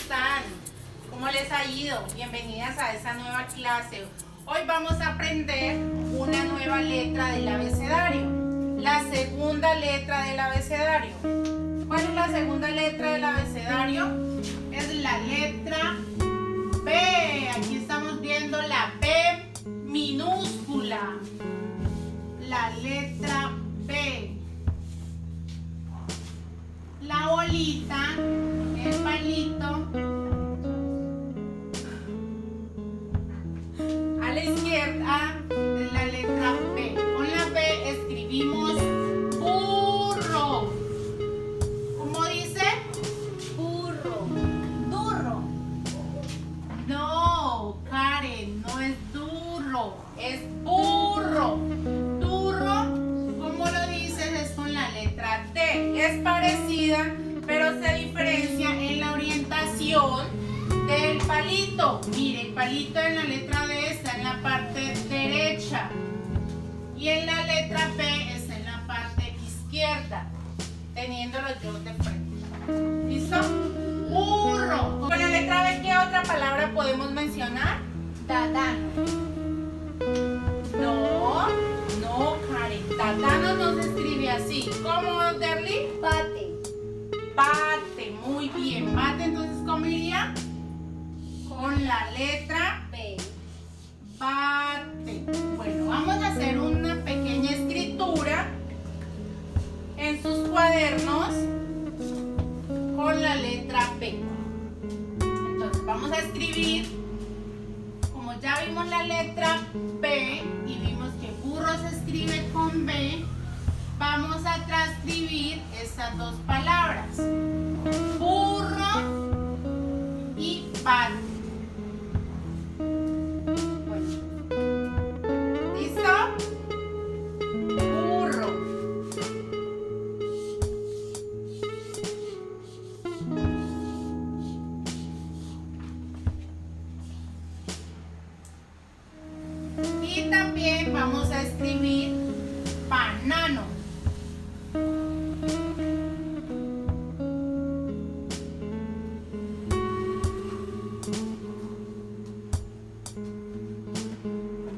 están? ¿Cómo les ha ido? Bienvenidas a esta nueva clase. Hoy vamos a aprender una nueva letra del abecedario. La segunda letra del abecedario. ¿Cuál es la segunda letra del abecedario? Es la letra B. Aquí estamos viendo la B minúscula. La letra B. La bolita, el palito. A la izquierda es la letra B. Con la B escribimos burro. ¿Cómo dice? Burro. Durro. No, Karen, no es durro, es burro. Durro, ¿cómo lo dices? Es con la letra D. Es parecida, pero se diferencia en la orientación del palito. Mire, el palito en la letra D está en la parte derecha y en la letra B está en la parte izquierda, teniéndolo yo de frente. ¿Listo? Burro. Con la letra B, ¿qué otra palabra podemos mencionar? Dadano. No, Karen. Dadano no se escribe así. ¿Cómo, Derly? Bate. Bate, muy bien. Bate, entonces, ¿cómo iría? Con la letra B. bate. Bueno, vamos a hacer una pequeña escritura en sus cuadernos con la letra B. Entonces, vamos a escribir, como ya vimos la letra B y vimos que burro se escribe con B, vamos a transcribir estas dos palabras, burro y bate. Y también vamos a escribir banano.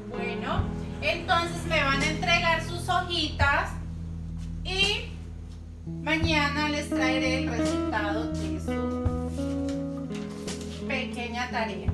Bueno, entonces me van a entregar sus hojitas y mañana les traeré el resultado de su pequeña tarea.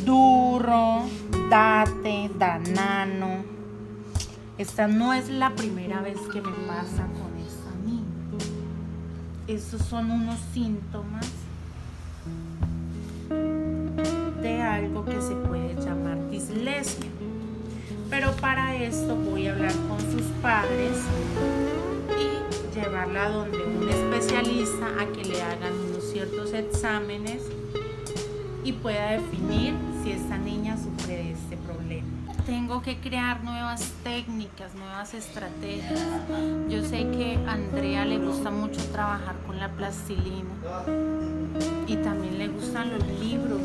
Durro, date, danano. Esta no es la primera vez que me pasa con esta niña. Estos son unos síntomas de algo que se puede llamar dislexia. Pero para esto voy a hablar con sus padres y llevarla donde un especialista a que le hagan unos ciertos exámenes y pueda definir si esta niña sufre de este problema. Tengo que crear nuevas técnicas, nuevas estrategias. Yo sé que a Andrea le gusta mucho trabajar con la plastilina y también le gustan los libros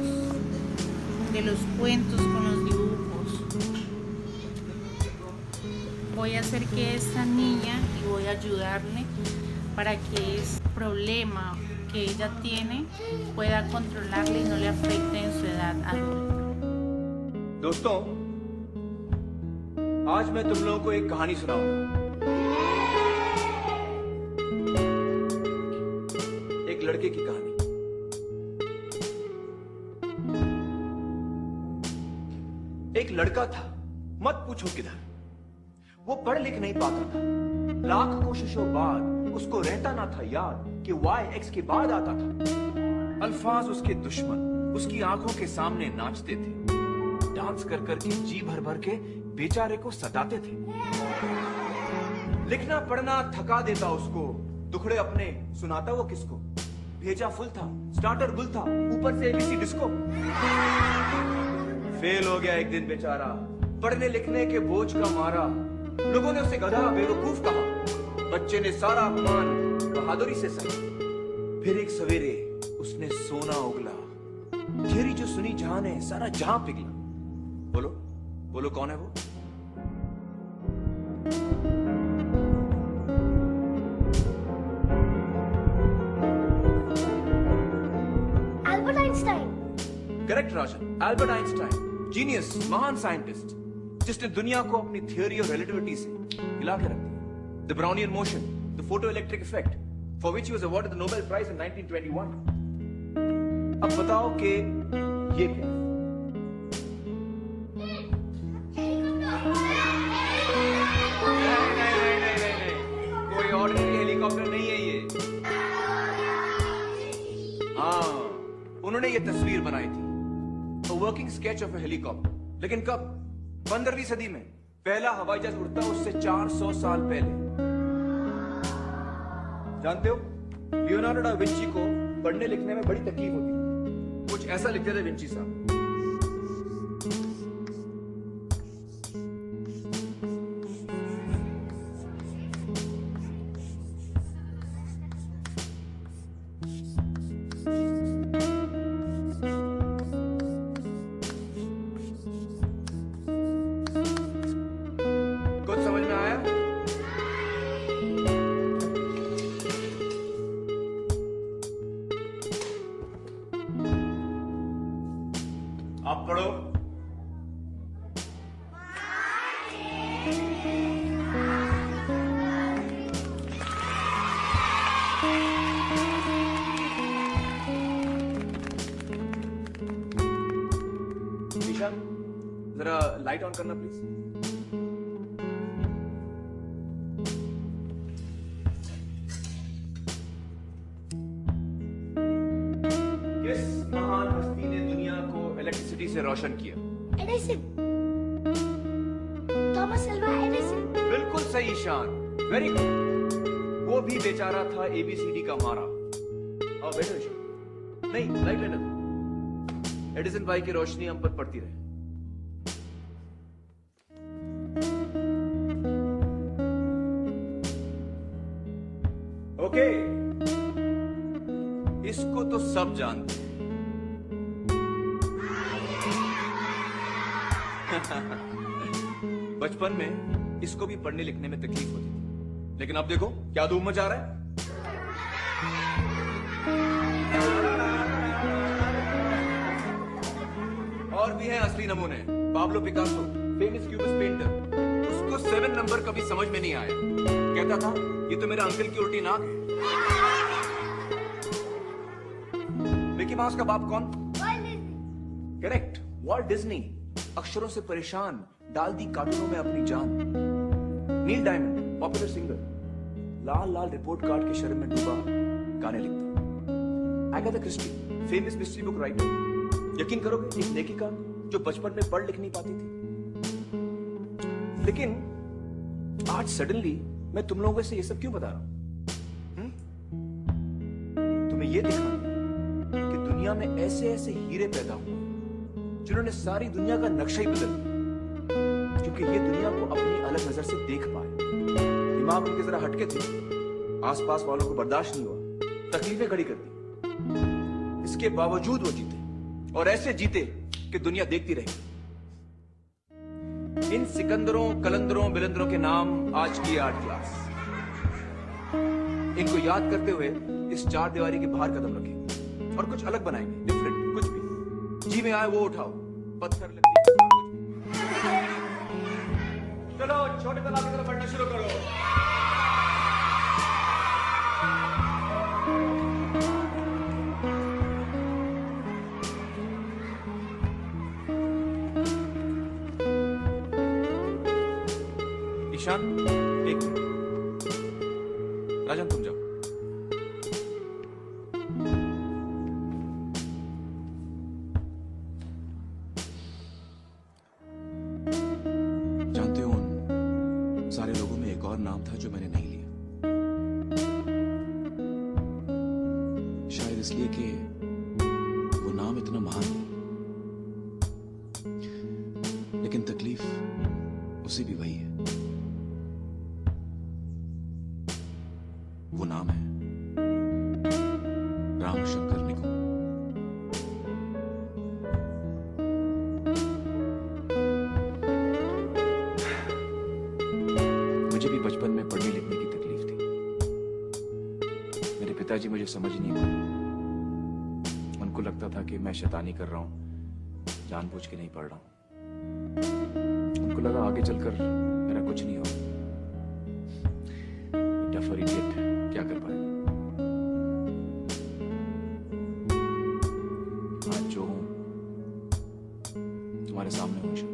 de los cuentos con los dibujos. Voy a hacer que esta niña, y voy a ayudarle para que ese problema que ella tiene pueda controlarle y no le afecte en su edad adulta. दोस्तों, आज मैं तुम लोगों को एक कहानी सुनाऊंगा। एक लड़के की कहानी। एक लड़का था, मत पूछो किधर। वो पढ़ लिख नहीं पाता था। लाख कोशिशों बाद उसको रहता ना था याद कि y x के बाद आता था। अल्फाज उसके दुश्मन उसकी आंखों के सामने नाचते थे। डांस कर कर के जी भर भर के बेचारे को सताते थे। लिखना पढ़ना थका देता उसको, दुखड़े अपने सुनाता वो किसको। भेजा फुल था, स्टार्टर गुल था, ऊपर से एबीसी डिस्को। फेल हो गया एक दिन बेचारा, पढ़ने लिखने के बोझ का मारा। लोगों ने उसे गधा बेवकूफ कहा। बच्चे ने सारा अपमान बहादुरी से सहा। फिर एक सवेरे उसने सोना उगला। थियरी जो सुनी जहां ने सारा जहां पिघला। बोलो बोलो कौन है वो? Albert Einstein. करेक्ट राजन, एल्बर्ट आइंस्टाइन, जीनियस, महान साइंटिस्ट, जिसने दुनिया को अपनी थियोरी और रिलेटिविटी से हिला के रख दिया। The Brownian motion, the photoelectric effect, for which he was awarded the Nobel prize in 1921। अब बताओ कि ये क्या है? नहीं, कोई ऑर्डिनरी हेलीकॉप्टर नहीं है ये। हाँ, उन्होंने ये तस्वीर बनाई थी, a working sketch of a helicopter। लेकिन कब? 15वीं सदी में। पहला हवाई जहाज उड़ता उससे 400 साल पहले। जानते हो, लियोनार्डो डा विंची को पढ़ने लिखने में बड़ी तकलीफ होती थी। कुछ ऐसा लिखते थे विंची साहब। कुछ समझ में आया? आप पढ़ो। ईशा, जरा लाइट ऑन करना प्लीज। किस महान हस्ती ने दुनिया को इलेक्ट्रिसिटी से रोशन किया? एडिसन। Thomas Alva Edison. बिल्कुल सही ईशान, वेरी गुड। वो भी बेचारा था एबीसीडी का मारा। आओ बैठो ईशान। नहीं, लाइट रहने दो। एडिसन भाई की रोशनी हम पर पड़ती रहे। ओके, इसको तो सब जानते हैं। बचपन में इसको भी पढ़ने लिखने में तकलीफ होती थी, लेकिन अब देखो क्या धूम मचा रहा है। और भी हैं असली नमूने। Pablo Picasso, famous cubist painter, उसको 7 नंबर कभी समझ में नहीं आया। कहता था ये तो मेरे अंकल की उल्टी नाक है। मिकी माउस का बाप कौन? Correct, Walt Disney. अक्षरों से परेशान, डाल दी कार्टूनों में अपनी जान। नील डायमंड, पॉपुलर सिंगर, लाल लाल रिपोर्ट कार्ड के शर्म में डूबा गाने लिखता। Agatha Christie, famous mystery book writer. यकीन करोगे, एक लेखिका जो बचपन में पढ़ लिख नहीं पाती थी। लेकिन आज सडनली मैं तुम लोगों से ये सब क्यों बता रहा हूं? तुम्हें ये दिखाना कि दुनिया में ऐसे ऐसे हीरे पैदा हुए जिन्होंने सारी दुनिया का नक्शा ही बदल दिया, क्योंकि ये दुनिया को अपनी अलग नजर से देख पाए। दिमाग उनके जरा हटके थे, आसपास वालों को बर्दाश्त नहीं हुआ, तकलीफें खड़ी कर दी। इसके बावजूद वो जीते, और ऐसे जीते कि दुनिया देखती रही। इन सिकंदरों, कलंदरों, बिलंदरों के नाम आज की आर्ट क्लास। इनको याद करते हुए इस चार दीवारी के बाहर कदम रखें और कुछ अलग बनाएंगे, डिफरेंट, कुछ भी जी में आए वो उठाओ। पत्थर, लकड़ी, कुछ भी। चलो छोटे तालाब की तरफ बढ़ना शुरू करो। ईशान, एक मिनट। राजन तुम जाओ। जानते हो, उन सारे लोगों में एक और नाम था जो मैंने नहीं लिया। शायद इसलिए कि वो नाम इतना महान है। नाम है राम शंकर निगम। मुझे भी बचपन में पढ़ने लिखने की तकलीफ थी। मेरे पिताजी मुझे समझ नहीं पाए। उनको लगता था कि मैं शैतानी कर रहा हूं, जानबूझ के नहीं पढ़ रहा हूं। उनको लगा आगे चलकर मेरा कुछ नहीं होगा। डफर इडियट क्या कर पाएगा। आज जो हूं तुम्हारे सामने हूं ईशा।